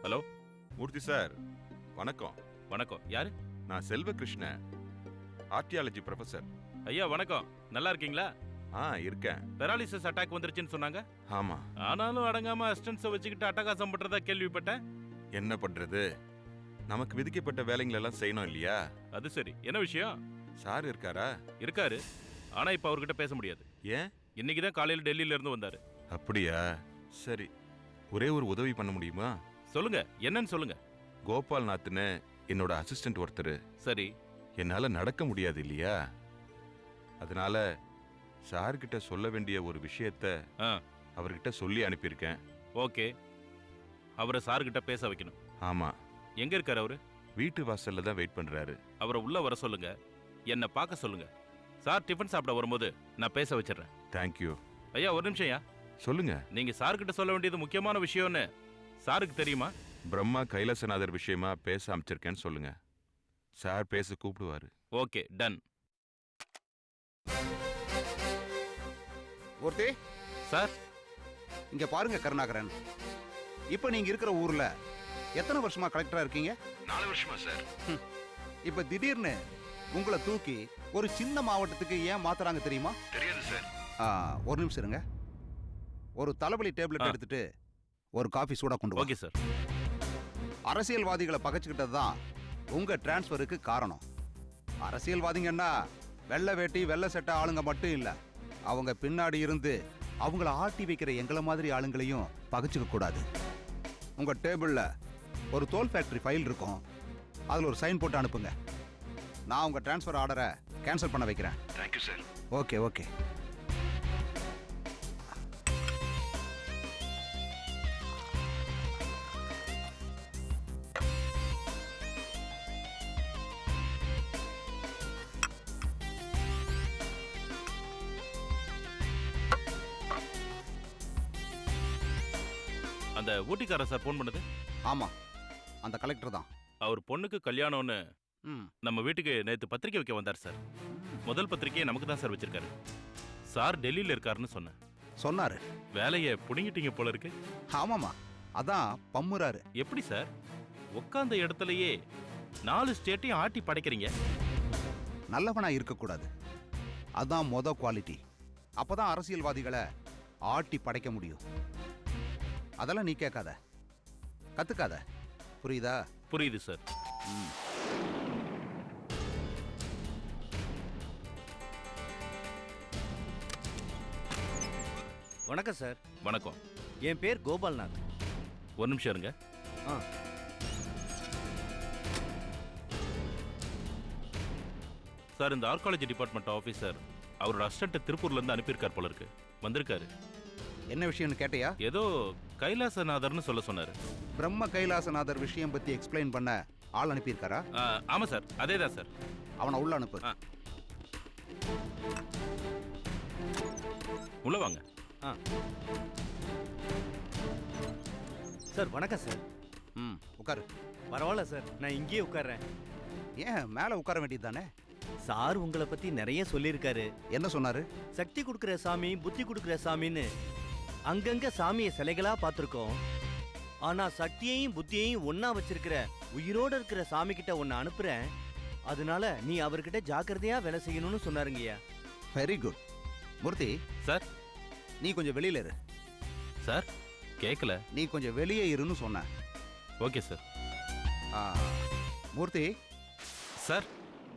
Hello மூர்த்தி sir, வணக்கம். வணக்கம். யாரு? நான் செல்வகிருஷ்ணன், ஆர்டியாலஜி ப்ரொஃபசர். ஐயா வணக்கம். நல்லா இருக்கீங்களா? இருக்கேன். பெராலிசிஸ் அட்டாக் வந்துருச்சுன்னு சொன்னாங்க. ஆமா. ஆனாலும் அடங்காம அசிஸ்டன்ஸை வச்சுக்கிட்டு அட்டகாசம் பண்றதா கேள்விப்பட்டேன். என்ன பண்றது, நமக்கு விதிக்கப்பட்ட வேலைங்களை எல்லாம் செய்யணும் இல்லையா? அது சரி, என்ன விஷயம்? சார் இருக்காரா? இருக்காரு, ஆனா இப்ப அவர்கிட்ட பேச முடியாது. ஏன்? இன்னைக்கு தான் காலையில டெல்லியில இருந்து வந்தாரு. அப்படியா? சரி, ஒரே ஒரு உதவி பண்ண முடியுமா? சொல்லுங்க, என்னன்னு சொல்லுங்க. கோபால் நாத்னு என்னோட அசிஸ்டன்ட் ஒருத்தர். சரி. என்னால நடக்க முடியாது இல்லையா, அதனால சார்கிட்ட சொல்ல வேண்டிய ஒரு விஷயத்த அவர்கிட்ட சொல்லி அனுப்பியிருக்கேன். ஓகே, அவரை சார்கிட்ட பேச வைக்கணும். ஆமா. எங்க இருக்காரு அவரு? வீட்டு வாசல்ல தான் வெயிட் பண்றாரு. அவரை உள்ள வர சொல்லுங்க, என்ன பார்க்க சொல்லுங்க. சார் டிஃபன் சாப்பிட வரும்போது நான் பேச வச்சிடறேன். தேங்க்யூ. ஐயா ஒரு நிமிஷம் ஐயா. சொல்லுங்க. நீங்க சார்கிட்ட சொல்ல வேண்டியது முக்கியமான விஷயம்னு சாருக்கு தெரியுமா? பிரம்மா கைலாசநாதர் விஷயமா பேச அமைச்சிருக்கேன்னு சொல்லுங்க. சார் பேச கூப்பிடுவாரு. Okay, done. மூர்த்தி சார், இங்க பாருங்க கருணாகரன், இப்ப நீங்க இருக்கிற ஊர்ல எத்தனை வருஷமா கலெக்டரா இருக்கீங்க? 4 வருஷமா சார். இப்ப திடீர்னு உங்களை தூக்கி ஒரு சின்ன மாவட்டத்துக்கு ஏன் மாத்துறாங்க தெரியுமா? தெரியாது சார். ஒரு நிமிஷம் இருங்க. ஒரு தலைவலி டேப்லெட் எடுத்துட்டு ஒரு காஃபி சூடா கொண்டு வா. Okay sir. அரசியல்வாதிகளை பகைச்சுக்கிட்டது தான் உங்க டிரான்ஸ்ஃபருக்கு காரணம். அரசியல்வாதிங்கன்னா வெள்ளை வேட்டி வெள்ளை சட்டை ஆளுங்க மட்டும் இல்ல, அவங்க பின்னாடி இருந்து அவங்கள ஆட்டி வைக்கிற எங்களை மாதிரி ஆளுங்களையும் பகைச்சுக்க கூடாது. உங்க டேபிள்ல ஒரு தோல் ஃபேக்டரி ஃபைல் இருக்கும், அதுல ஒரு சைன் போட்டு அனுப்புங்க. நான் உங்க டிரான்ஸ்ஃபர் ஆர்டரை கேன்சல் பண்ண வைக்கிறேன். Thank you sir. Okay okay. அந்த ஊட்டிக்காரர் சார் போன் பண்ணது? ஆமா, அந்த கலெக்டர் தான். அவர் பொண்ணுக்கு கல்யாணம்னு நம்ம வீட்டுக்கு நேத்து பத்திரிக்கை வைக்க வந்தார் சார். முதல் பத்திரிக்கையை நமக்கு தான் சார் வச்சிருக்காரு. சார் டெல்லியில இருக்காருன்னு சொன்னேன். சொன்னாரு. வேலையை புடிங்கிட்டீங்க போல இருக்கு. ஆமாமா, அதான் பம்முறாரு. எப்படி சார் உட்கார்ந்த இடத்துலயே 4 ஸ்டேட்டையும் ஆட்டி படைக்கிறீங்க? நல்லவனா இருக்கக்கூடாது, அதான் குவாலிட்டி. அப்பதான் அரசியல்வாதிகளை ஆட்டி படைக்க முடியும். அதெல்லாம் நீ கேட்காத, கத்துக்காத, புரியுதா? புரியுது சார். வணக்கம் சார். வணக்கம். என் பேர் கோபால்நாத். ஒரு நிமிஷம் இருங்க. சார், இந்த ஆர்காலஜி டிபார்ட்மெண்ட் ஆஃபீஸர் அவரோட அசிஸ்டன்ட் திருப்பூர்ல இருந்து அனுப்பியிருக்கார் போல இருக்கு. வந்திருக்காரு. என்ன விஷயம்னு கேட்டியா? ஏதோ கைலாசநாதர்னு சொல்ல சொன்னாரு. பிரம்ம கைலாசநாதர் விஷயம் பத்தி எக்ஸ்பிளைன் பண்ண ஆள் அனுப்பியிருக்காரா? ஆமா சார், அதேதான் சார். அவனை உள்ள அனுப்பு. உள்ள வாங்க. சார் வணக்கம் சார். உட்காரு. பரவாயில்ல சார், நான் இங்கேயே உட்கார்றேன். ஏன் மேல உட்கார வேண்டியது தானே? சார் உங்களை பத்தி நிறைய சொல்லியிருக்காரு. என்ன சொன்னாரு? சக்தி கொடுக்குற சாமி, புத்தி கொடுக்குற சாமின்னு அங்கங்க சாமியை சிலைகளா பார்த்துருக்கோம். ஆனா சக்தியையும் புத்தியையும் ஒன்னா வச்சிருக்கிற உயிரோட இருக்கிற சாமி கிட்ட ஒன்னு அனுப்புறேன், அதனால நீ அவர்கிட்ட ஜாக்கிரதையா வேலை செய்யணும்னு சொன்னாருங்கய்யா. Very good. மூர்த்தி சார், நீ கொஞ்சம் வெளியில இரு. சார் கேட்கல. நீ கொஞ்சம் வெளியே இருன்னு சொன்ன. Okay sir. மூர்த்தி சார்,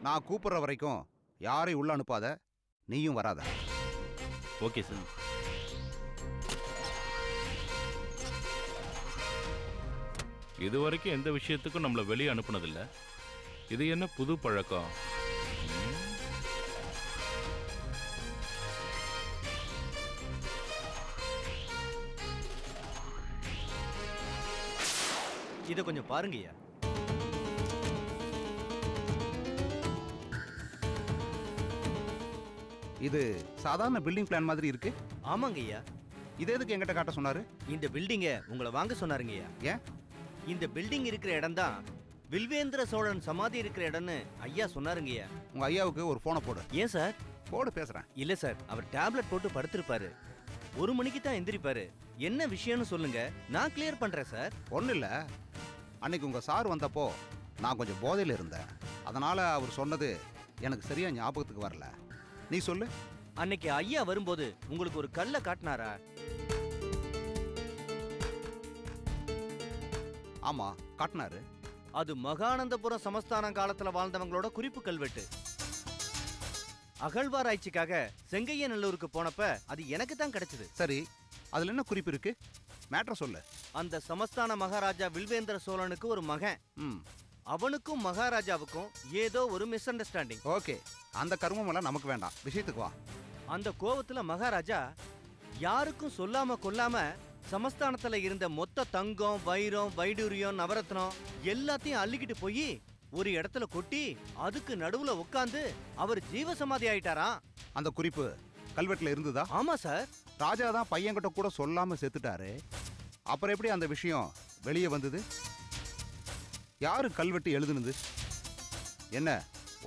நான் கூப்பிடுற வரைக்கும் யாரையும் உள்ள அனுப்பாத, நீயும் வராத. Okay sir. இதுவரைக்கும் எந்த விஷயத்துக்கும் நம்மள வெளியே அனுப்புனதில்ல. இது என்ன புது பழக்கம்? இதை கொஞ்சம் பாருங்கய்யா. இது சாதாரண பில்டிங் பிளான் மாதிரி இருக்கு. ஆமாங்கய்யா. இது எதுக்கு என்கிட்ட காட்ட சொன்னாரு? இந்த பில்டிங்கை உங்களை வாங்க சொன்னாருங்கய்யா. ஏன்? இந்த பில்டிங் இருக்கிற இடம் தான் வில்வேந்திர சோழன் சமாதி இருக்கிற இடம்னு ஐயா சொன்னாருங்கய்யா. உங்க ஐயாவுக்கு ஒரு போனை போடு. ஏன் சார்? போடு, பேசுறேன். இல்ல சார், அவர் டேப்லெட் போட்டு படுத்திருப்பாரு. 1 மணிக்கு தான் எந்திரிப்பாரு. என்ன விஷயம்னு சொல்லுங்க, நான் கிளியர் பண்றேன் சார். ஒன்றும் இல்லை, அன்னைக்கு உங்க சார் வந்தப்போ நான் கொஞ்சம் போதையில் இருந்தேன். அதனால அவர் சொன்னது எனக்கு சரியா ஞாபகத்துக்கு வரல. நீ சொல்லு. அன்னைக்கு ஐயா வரும்போது உங்களுக்கு ஒரு கல்லை காட்டினாரா? ஆமா, காட்டினாரு. அது மகானந்தபுரம் சமஸ்தானம் காலத்துல வாழ்ந்தவங்களோட குறிப்பு கல்வெட்டு. அகழ்வாராய்ச்சிக்காக செங்கையநல்லூருக்கு போனப்ப அது எனக்கு தான் கிடைச்சது. சரி, அதுல என்ன குறிப்பு இருக்கு? மேட்டர் சொல்லு. அந்த சமஸ்தான மகாராஜா வில்வேந்திர சோழனுக்கு ஒரு மகன். ம், அவனுக்கும் மகாராஜாவுக்கும் ஏதோ ஒரு மிஸ் அண்டர்ஸ்டாண்டிங். ஓகே. அந்த கர்மம் எல்லாம் நமக்கு வேண்டாம், விஷயத்துக்கு வா. அந்த கோவத்துல மகாராஜா யாருக்கும் சொல்லாம கொல்லாம சமஸ்தானத்துல இருந்த மொத்த தங்கம், வைரம், வைடூரியம், நவரத்னம் எல்லாத்தையும் அள்ளிக்கிட்டு போய் ஒரு இடத்துல கொட்டி அதுக்கு நடுவுல உட்கார்ந்து அவர் ஜீவசமாதி ஆயிட்டாராம். அந்த குறிப்பு கல்வெட்டுல இருந்துதா? ஆமா சார். ராஜா தான் பையன்கிட்ட கூட சொல்லாம செத்துட்டாரு. அப்புறம் எப்படி அந்த விஷயம் வெளியே வந்தது? யாரு கல்வெட்டு எழுதுனது? என்ன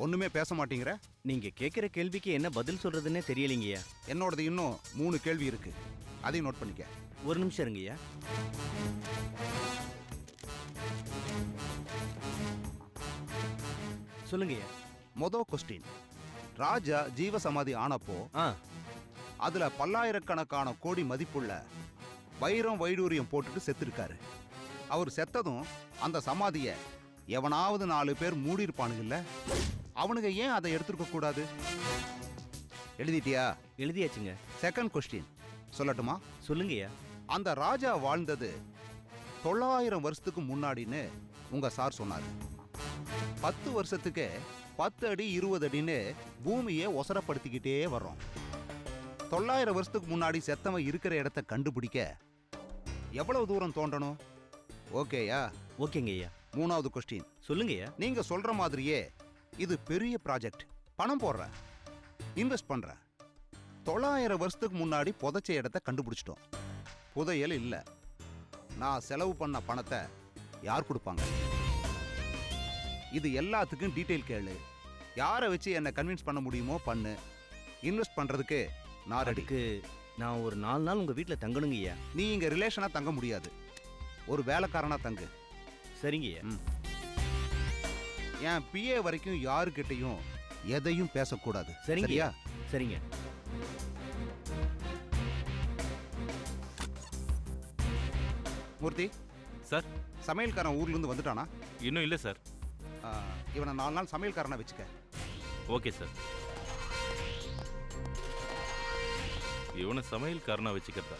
ஒண்ணுமே பேச மாட்டேங்கிற? நீங்க கேக்குற கேள்விக்கு என்ன பதில் சொல்றதுன்னே தெரியலீங்கய்யா. என்னோடது இன்னும் 3 கேள்வி இருக்கு, அதையும் நோட் பண்ணிக்க. ஒரு நிமிஷம் இருங்கய்யா. சொல்லுங்கய்யா. மொதல் கொஸ்டின், ராஜா ஜீவசமாதி ஆனப்போ ஆ, அதுல பல்லாயிரக்கணக்கான கோடி மதிப்புள்ள வைரம் வைடூரியம் போட்டுட்டு செத்துருக்காரு. அவர் செத்ததும் அந்த சமாதிய எவனாவது 4 பேர் மூடி இருப்பானுங்கல்ல, அவனுங்க ஏன் அதை எடுத்துருக்க கூடாது? எழுதிட்டியா? எழுதியாச்சுங்க. செகண்ட் கொஸ்டின் சொல்லட்டுமா? சொல்லுங்கய்யா. அந்த ராஜா வாழ்ந்தது 900 வருஷத்துக்கு முன்னாடின்னு உங்க சார் சொன்னாரு. 10 வருஷத்துக்கு 10 அடி 20 அடின்னு பூமியை ஒசரப்படுத்திக்கிட்டே வர்றோம். 900 வருஷத்துக்கு முன்னாடி செத்தவன் இருக்கிற இடத்த கண்டுபிடிக்க எவ்வளவு தூரம் தோண்டணும்? ஓகேயா? ஓகேங்கய்யா. மூணாவது கொஸ்டின் சொல்லுங்கய்யா. நீங்க சொல்ற மாதிரியே இது பெரிய ப்ராஜெக்ட். பணம் போடுறேன், இன்வெஸ்ட் பண்றேன். 900 வருஷத்துக்கு முன்னாடி புதைச்ச இடத்த கண்டுபிடிச்சிட்டோம். புதையல் இல்ல. நான் செலவு பண்ண பணத்தை யார் கொடுப்பாங்க? இது எல்லாத்துக்கும் டீட்டெயில் கேளு. யாரை வச்சு என்ன கன்வின்ஸ் பண்ண முடியுமோ பண்ணு. இன்வெஸ்ட் பண்றதுக்கு நான் ரெடி. அதுக்கு நான் ஒரு 4 நாள் உங்க வீட்டுல தங்கணுங்கய்யா. நீ இங்க ரிலேஷனா தங்க முடியாது, ஒரு வேலைக்காரனா தங்கு. சரிங்கய்யா. என் பிஏ வரைக்கும் யாருக்கிட்டையும் எதையும் பேசக்கூடாது. சரிங்கய்யா. சரிங்க. மூர்த்தி சார். சமையல்காரன் ஊர்ல இருந்து வந்துட்டானா? இன்னும் இல்லை சார். இவனை 4 நாள் சமையல்காரனா வச்சுக்க. Okay sir. இவனை சமையல்காரனா வச்சுக்கிறதா?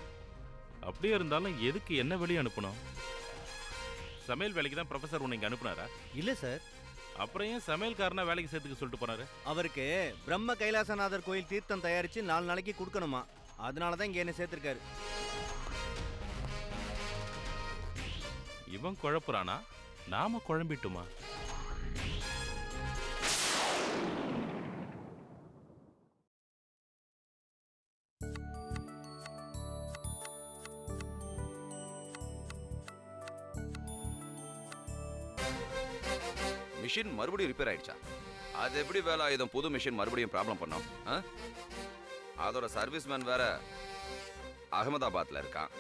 அப்படியே இருந்தாலும் எதுக்கு என்ன வெளியே அனுப்பணும்? சமையல் வேலைக்கு தான் ப்ரொஃபசர் உன்னை இங்கே அனுப்புனாரா? இல்ல சார். அப்புறம் ஏன் சமையல்காரனா வேலைக்கு சேர்த்துக்க சொல்லிட்டு போனாரு? அவருக்கு பிரம்ம கைலாசநாதர் கோயில் தீர்த்தம் தயாரிச்சு 4 நாளைக்கு கொடுக்கணுமா, அதனாலதான் இங்க என்ன சேர்த்திருக்காரு. இவன் குழப்புறானா, நாம குழம்பிட்டுமா? மிஷின் மறுபடியும் ரிப்பேர் ஆயிடுச்சா? அது எப்படி வேலை ஆயுதம் புது மிஷின் மறுபடியும் ப்ராப்ளம் பண்ணோம்? அதோட சர்வீஸ்மேன் வேற அகமதாபாத்ல இருக்கான்.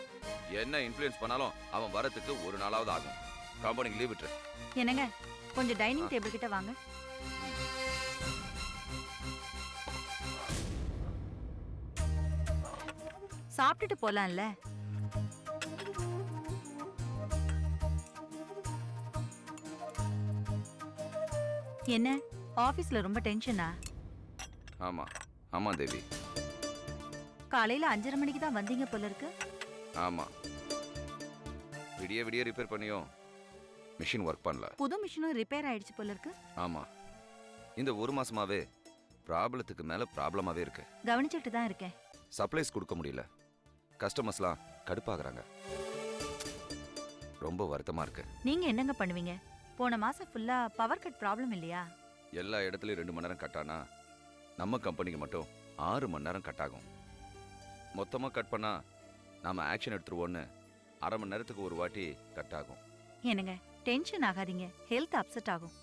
என்ன இன்ஃப்ளூயன்ஸ் பண்ணாலும் அவன் வரத்துக்கு ஒரு நாளாவது ஆகும். கம்பெனிக்கு லீவ் விட்டுரு. என்னங்க, கொஞ்சம் டைனிங் டேபிள் கிட்ட வாங்க. சாப்பிட்டுட்டு போலாம்ல? என்ன ஆபீஸ்ல ரொம்ப டென்ஷனா? ஆமா ஆமா தேவி. காலையில 5:30 மணிக்கு தான் வந்தீங்க போல இருக்கு. ஆமா, விடிய விடிய ரிப்பேர் பண்ணியும் மிஷின் ஒர்க் பண்ணல. புது மிஷினும் ரிப்பேர் ஆயிடுச்சு போல இருக்கு. ஆமா, இந்த ஒரு மாசமாவே ப்ராப்ளத்துக்கு மேல ப்ராப்ளமாவே இருக்கு. கவனிச்சுட்டு தான் இருக்கேன். சப்ளைஸ் கொடுக்க முடியல. கஸ்டமர்ஸ்லாம் கடுப்பாகிறாங்க. ரொம்ப வருத்தமா இருக்கு. நீங்க என்னங்க பண்ணுவீங்க? போன மாசம் ஃபுல்லா பவர் கட் ப்ராப்ளம் இல்லையா? எல்லா இடத்துலயும் 2 மணி நேரம் கட் ஆனா நம்ம கம்பெனிக்கு மட்டும் 6 மணி நேரம் கட் ஆகும். மொத்தமா கட் பண்ணா நாம ஆக்ஷன் எடுத்துருவோன்னு 1/2 மணி நேரத்துக்கு ஒரு வாட்டி கட் ஆகும். என்னங்க, டென்ஷன் ஆகாதீங்க, ஹெல்த் அப்செட் ஆகும்.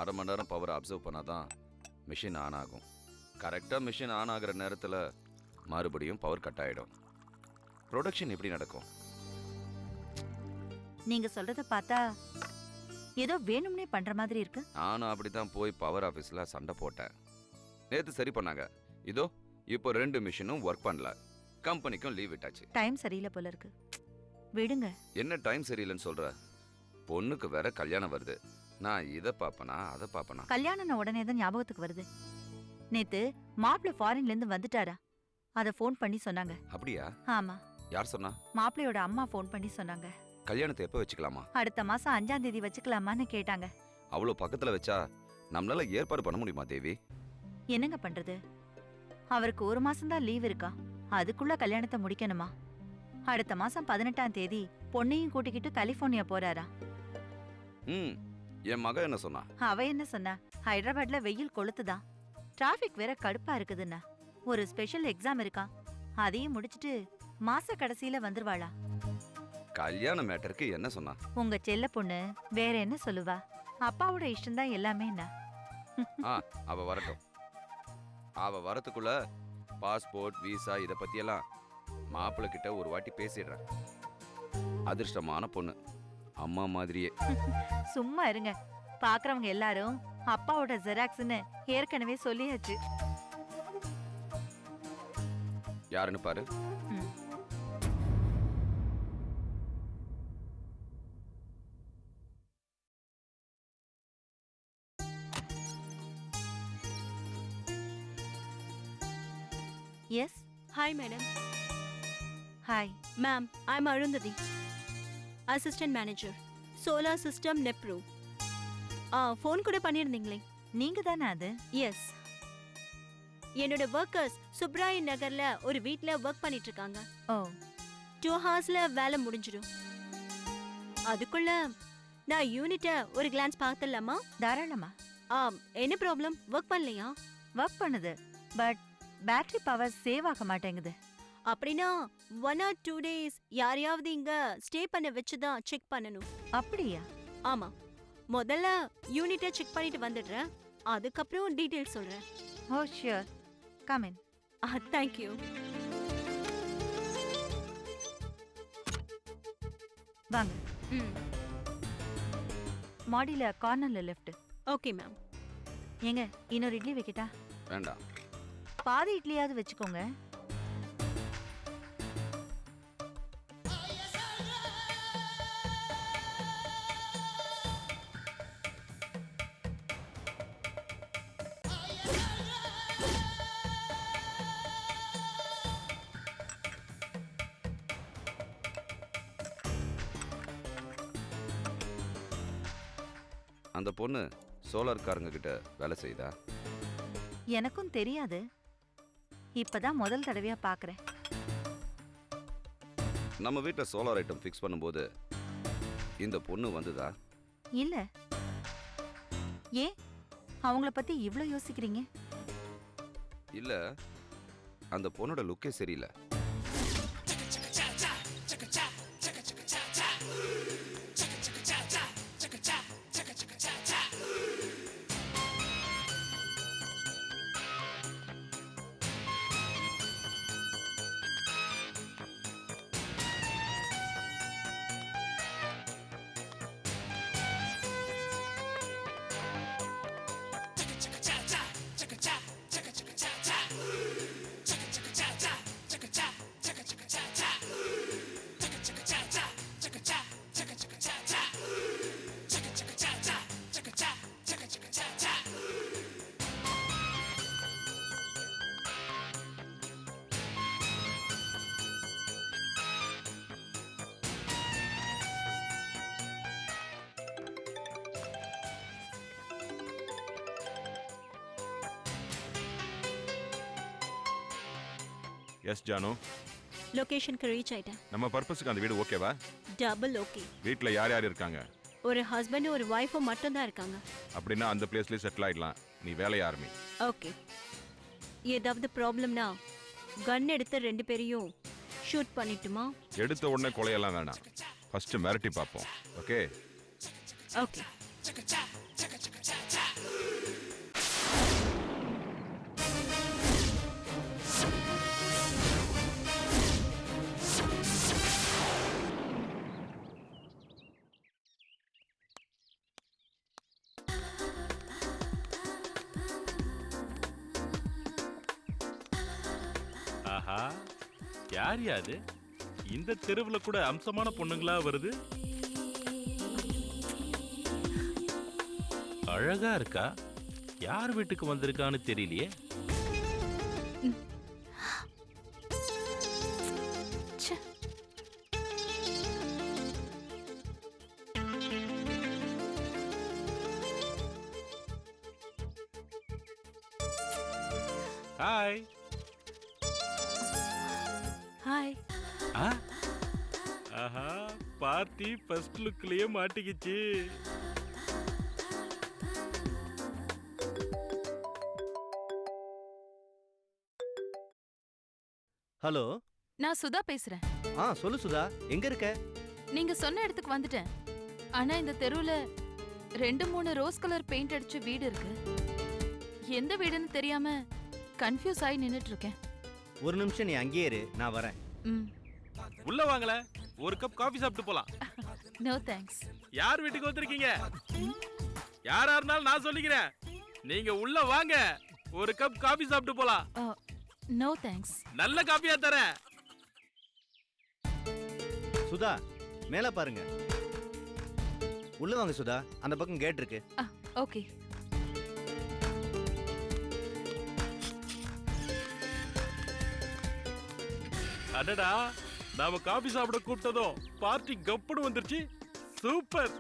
1/2 மணி நேரம் பவர் அப்சர்வ் பண்ணாதான் மிஷின் ஆன் ஆகும். கரெக்டா மிஷின் ஆன் ஆகிற நேரத்துல மறுபடியும் பவர் கட் ஆயிடும். ப்ரொடக்ஷன் எப்படி நடக்கும்? நீங்க சொல்றத பார்த்தா ஏதோ வேணும்னே பண்ற மாதிரி இருக்கு. நானும் அப்படித்தான் போய் பவர் ஆஃபீஸில் சண்டை போட்டேன். நேற்று சரி பண்ணாங்க. இதோ இப்போ 2 மிஷினும் ஒர்க் பண்ணல. கம்பெனிக்கும் லீவ் விட்டாச்சு. டைம் சரியில்லை போல இருக்கு. விடுங்க. என்ன டைம் சரியில்லைன்னு சொல்ற? பொண்ணுக்கு வேற கல்யாணம் வருது. நான் இதை பாப்பனா அதை பாப்பனா? கல்யாணம் உடனே தான் ஞாபகத்துக்கு வருது. நேத்து மாப்பிள்ளை ஃபாரின்ல இருந்து வந்துட்டாரா, அத ஃபோன் பண்ணி சொன்னாங்க. அப்படியா? ஆமா, யார் சொன்னா? மாப்பிள்ளையோட அம்மா ஃபோன் பண்ணி சொன்னாங்க. கல்யாணத்தை எப்போ வச்சுக்கலாமா? அடுத்த மாசம் 5ஆம் தேதி வச்சுக்கலாமான்னு கேட்டாங்க. அவ்வளோ பக்கத்துல வச்சா நம்மளால ஏற்பாடு பண்ண முடியுமா தேவி? என்னங்க பண்றது, அவருக்கு 1 மாசம் தான் லீவ் இருக்கா. அதுக்குள்ள கல்யாணத்தை முடிக்கணுமா? அடுத்த மாசம் 18ஆம் தேதி பொண்ணையும் கூட்டிக்கிட்டு கலிபோர்னியா போறாரா. என் மக என்ன சொன்னா? அவ என்ன சொன்னா, ஹைதராபாத்ல வெயில் கொளுத்துதான், டிராபிக் வேற கடுப்பா இருக்குதுன்னா, ஒரு ஸ்பெஷல் எக்ஸாம் இருக்கா, அதையும் முடிச்சிட்டு மாச கடைசியில வந்துருவாளா. கல்யாண மேட்டருக்கு என்ன சொன்னா? உங்க செல்ல பொண்ணு வேற என்ன சொல்லுவா, அப்பாவோட இஷ்டம்தான் எல்லாமே. அவ வரட்டும். அவ வரத்துக்குள்ள பாஸ்போர்ட் விசா இத பத்தியெல்லாம் மாப்பிள்ளை கிட்ட ஒரு வாட்டி பேசிடுறேன். அதிர்ஷ்டமான பொண்ணு, அம்மா மாதிரியே. சும்மா இருங்க, பாக்குறவங்க எல்லாரும் அப்பாவோட ஜெராக்ஸ்னு ஏற்கனவே சொல்லியாச்சு. யாருன்னு பாரு. Yes. Hi, madam. Hi. Ma'am, I'm Arundhati, Assistant Manager, Solar System Nepro. Phone கூட பண்ணியிருந்தீங்களே, நீங்க தானே அது? எஸ். என்னோட ஒர்க்கர்ஸ் சுப்ராயன் நகர்ல ஒரு வீட்டில் ஒர்க் பண்ணிட்டு இருக்காங்க. ஓ, 2 ஹவர்ஸ்ல வேலை முடிஞ்சிடும். அதுக்குள்ள நான் யூனிட்டை ஒரு கிளான்ஸ் பார்த்துடலாமா? தாராளமா. என்ன ப்ராப்ளம்? ஒர்க் பண்ணலையா? ஒர்க் பண்ணுது, பட் பேட்டரி பவர் சேவ் ஆக மாட்டேங்குது. அப்படின்னா 1 or 2 days யாரையாவது இங்க ஸ்டே பண்ண வச்சு தான் செக் பண்ணணும். அப்படியா? ஆமா, முதல்ல யூனிட்டை செக் பண்ணிட்டு வந்துடுறேன், அதுக்கப்புறம் டீடைல்ஸ் சொல்றேன். ஓ ஷியோர், கம் இன். தேங்க்யூ. வாங்க. மாடியில கார்னர்ல லெஃப்ட். Okay ma'am. ஏங்க, இன்னொரு இட்லி வைக்கிட்டா? வேண்டாம். பாதி இட்லியாவது வச்சுக்கோங்க. அந்த பொண்ணு சோலார்காரங்க கிட்ட வேலை செய்தா? எனக்கும் தெரியாது, இப்பதான் முதல் தடவையா பாக்குறேன். நம்ம வீட்டில் சோலார் ஐட்டம் ஃபிக்ஸ் பண்ணும்போது இந்த பொண்ணு வந்துதா? இல்ல. ஏன் அவங்கள பத்தி இவ்ளோ யோசிக்கிறீங்க? இல்ல, அந்த பொண்ணோட லுக்கே சரியில்லை. எஸ் ஜானு, லொகேஷனுக்கு ரீச் ஆயிட்டேன். நம்ம பர்பஸ்க்கு அந்த வீடு ஓகேவா? Double okay. வீட்ல யார் யார் இருக்காங்க? ஒரு ஹஸ்பண்ட் ஒரு ஒய்ஃபும் மட்டும் தான் இருக்காங்க. அப்படின்னா அந்த பிளேஸ்லயே செட்டில் ஆயிடலாம். நீ வேலையை ஆரம்பி. ஓகே. ஏதாவது ப்ராப்ளம்னா கன் எடுத்து 2 பேரையும் ஷூட் பண்ணிட்டுமா? எடுத்த உடனே கொலையெல்லாம் வேணாம், ஃபர்ஸ்ட் மிரட்டி பார்ப்போம். ஓகே? ஓகே. யார் யாது இந்த தெருவுல கூட அம்சமான பொண்ணுங்களா வருது? அழகா இருக்கா. யார் வீட்டுக்கு வந்திருக்கான்னு தெரியலையே. ஹாய். ஹாய். ஆஹா, பார்ட்டி ஃபர்ஸ்ட் லுக்லயே மாட்டிக்கிச்சு. ஹலோ. நான் சுதா பேசுறேன். சொல்லு சுதா, எங்க இருக்க? நீங்க சொன்ன இடத்துக்கு வந்துட்டேன். ஆனா இந்த தெருவுல 2-3 ரோஸ் கலர் பெயிண்ட் அடிச்ச வீடு இருக்கு. எந்த வீடுன்னு தெரியாம கன்ஃபியூஸ் ஆகி நின்னுட்டு இருக்கேன். ஒரு நிமிஷம் நீ அங்கேயே இரு, நான் வரேன். உள்ள வாங்கல, ஒரு கப் காபி சாப்பிட்டு போலாம். No thanks. யார் வீட்டுக்கு வந்திருக்கீங்க? யாரா இருந்தாலும் நான் சொல்லிக்கிறேன். நீங்க உள்ள வாங்க, ஒரு கப் காபி சாப்பிட்டு போலாம். No thanks. நல்ல காபியா தரேன். சுதா, மேல பாருங்க. உள்ள வாங்க சுதா, அந்த பக்கம் கேட் இருக்கு. ஓகே. அடடா, நாம காபி சாப்பிட கூப்பிட்டதும் பார்ட்டி கப்புன்னு வந்துருச்சு. சூப்பர்.